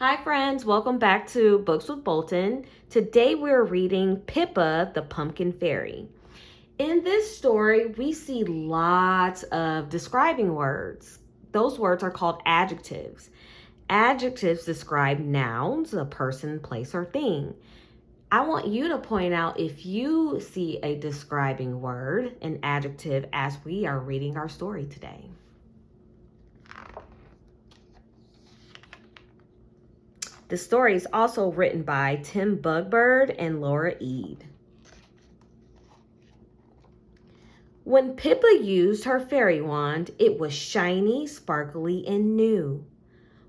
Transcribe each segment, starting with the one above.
Hi friends, welcome back to Books with Bolton. Today we're reading Pippa the Pumpkin Fairy. In this story, we see lots of describing words. Those words are called adjectives. Adjectives describe nouns, a person, place, or thing. I want you to point out if you see a describing word, an adjective, as we are reading our story today. The story is also written by Tim Bugbird and Laura Eade. When Pippa used her fairy wand, it was shiny, sparkly, and new.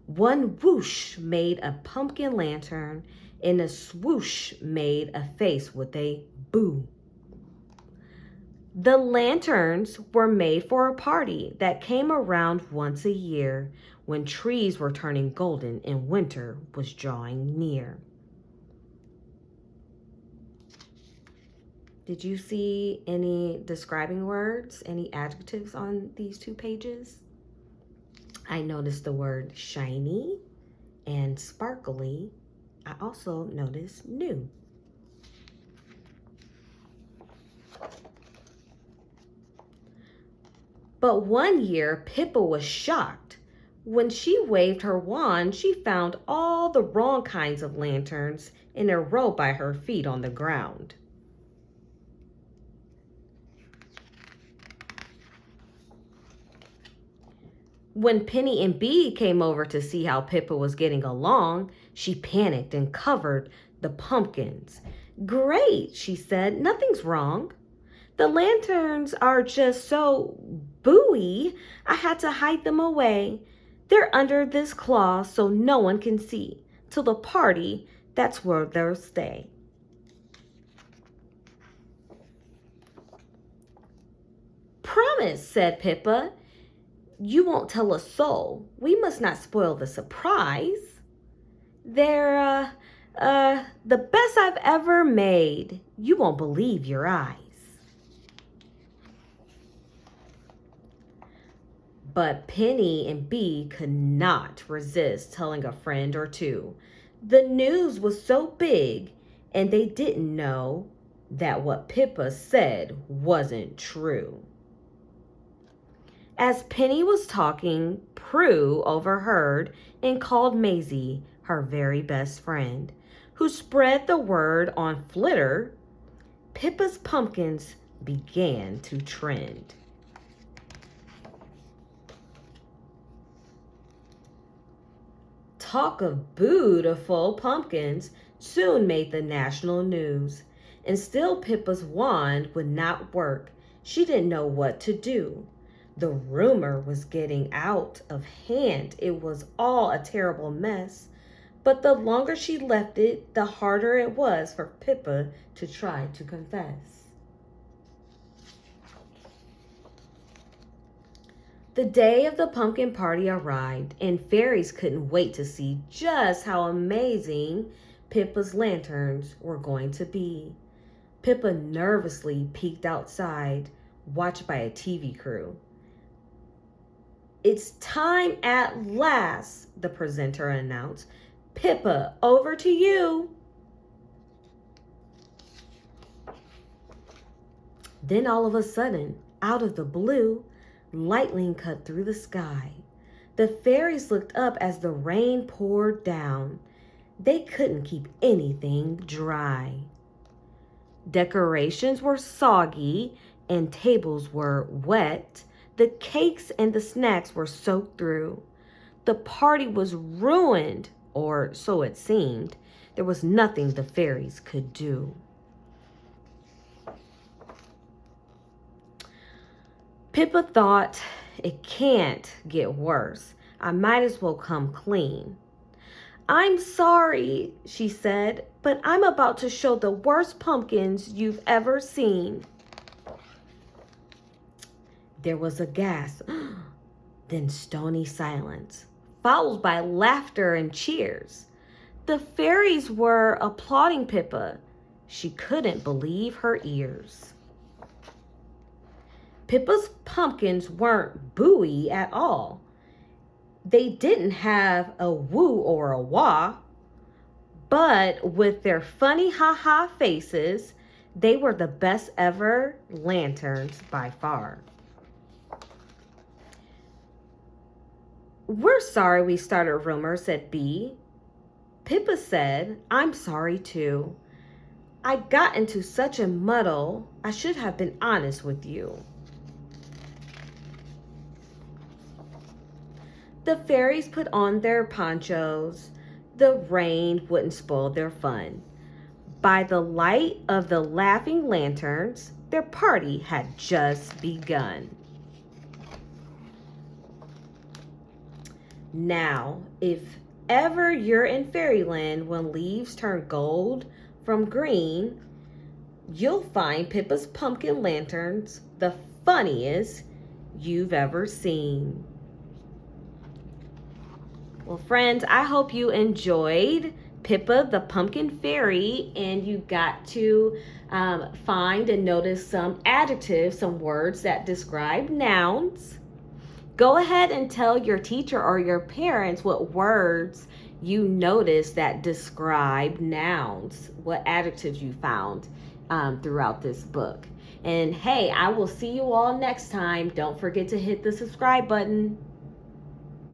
One whoosh made a pumpkin lantern, and a swoosh made a face with a boo. The lanterns were made for a party that came around once a year when trees were turning golden and winter was drawing near. Did you see any describing words, any adjectives on these two pages? I noticed the word shiny and sparkly. I also noticed new. But one year, Pippa was shocked. When she waved her wand, she found all the wrong kinds of lanterns in a row by her feet on the ground. When Penny and Bee came over to see how Pippa was getting along, she panicked and covered the pumpkins. "Great," she said, "nothing's wrong. The lanterns are just so booey, I had to hide them away. They're under this cloth so no one can see. Till the party, that's where they'll stay." "Promise," said Pippa. "You won't tell a soul. We must not spoil the surprise. They're, the best I've ever made. You won't believe your eyes." But Penny and Bee could not resist telling a friend or two. The news was so big, and they didn't know that what Pippa said wasn't true. As Penny was talking, Prue overheard and called Maisie, her very best friend, who spread the word on Flitter. Pippa's pumpkins began to trend. Talk of beautiful pumpkins soon made the national news, and still Pippa's wand would not work. She didn't know what to do. The rumor was getting out of hand. It was all a terrible mess, but the longer she left it, the harder it was for Pippa to try to confess. The day of the pumpkin party arrived, and fairies couldn't wait to see just how amazing Pippa's lanterns were going to be. Pippa nervously peeked outside, watched by a TV crew. "It's time at last," the presenter announced. "Pippa, over to you." Then all of a sudden, out of the blue, lightning cut through the sky. The fairies looked up as the rain poured down. They couldn't keep anything dry. Decorations were soggy and tables were wet. The cakes and the snacks were soaked through. The party was ruined, or so it seemed. There was nothing the fairies could do. Pippa thought, "It can't get worse. I might as well come clean." "I'm sorry," she said, "but I'm about to show the worst pumpkins you've ever seen." There was a gasp, then stony silence, followed by laughter and cheers. The fairies were applauding Pippa. She couldn't believe her ears. Pippa's pumpkins weren't booey at all. They didn't have a woo or a wah, but with their funny ha-ha faces, they were the best ever lanterns by far. We're sorry we started a rumor, said B. Pippa said, I'm sorry too. I got into such a muddle, I should have been honest with you. The fairies put on their ponchos. The rain wouldn't spoil their fun. By the light of the laughing lanterns, their party had just begun. Now, if ever you're in fairyland when leaves turn gold from green, you'll find Pippa's pumpkin lanterns the funniest you've ever seen. Well, friends, I hope you enjoyed Pippa the Pumpkin Fairy and you got to find and notice some adjectives, some words that describe nouns. Go ahead and tell your teacher or your parents what words you noticed that describe nouns, what adjectives you found throughout this book. And hey, I will see you all next time. Don't forget to hit the subscribe button.